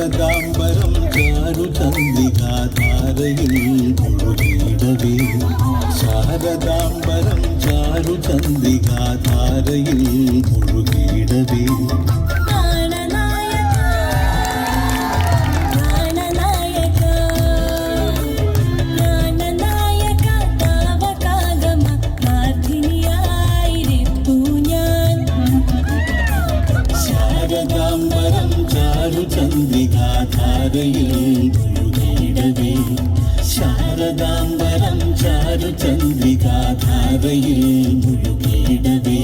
ശാരദാംബരം ചാരുചന്ദ്രികാധാരയിൽ മുഴുകിയിടവേ ശാരദാംബരം ചാരുചന്ദ്രികാധാരയിൽ മുഴുകിയിടവേ ചന്ദ്രികാധാരയിൽ മുഴുകിയിടവേ ശാരദാംബരം ചാരുചന്ദ്രികാധാരയിൽ മുഴുകിയിടവേ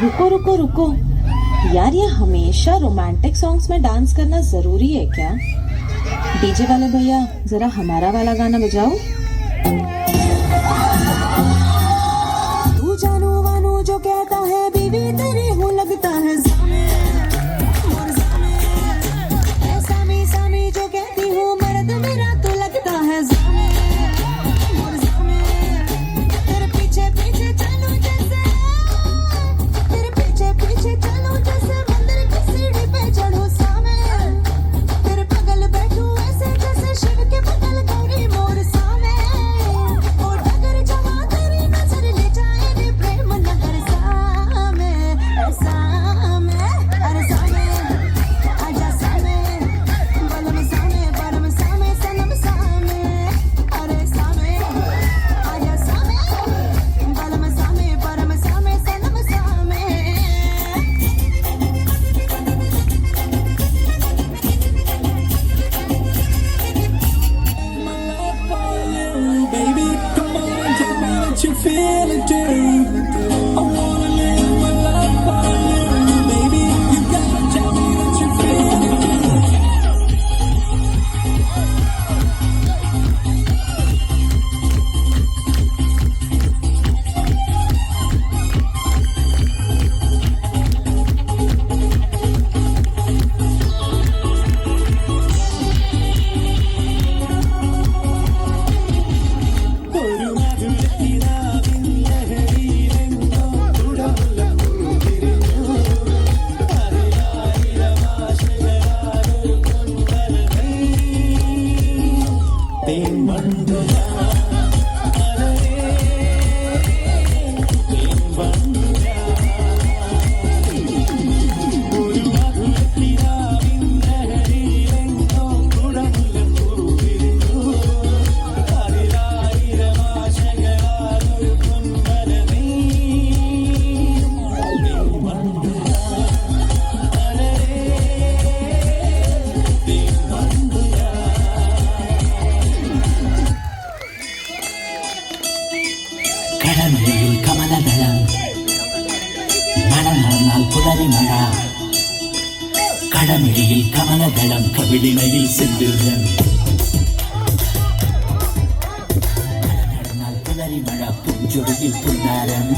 रुको रुको रुको यार, ये हमेशा रोमांटिक सॉन्ग्स में डांस करना जरूरी है क्या? डीजे वाले भैया जरा हमारा वाला गाना बजाओ। तू जानू वानू जो कहता है बीवी तेरी हूँ लगता है सामी सामी जो कहती हूँ मर्द मेरा तो लगता है तेरे पीछे पीछे चलूं जैसे मंदिर की सीढ़ी पे चढ़ूं सामे तेरे बगल बैठूं ऐसे जैसे शिव के बगल गौरी मोर सामे களமிழியில் கமலதளம் கவிழினையில் செல்லுதன் நடனால் கிளறி மழ புஞ்சொடியில் புன்னாரம்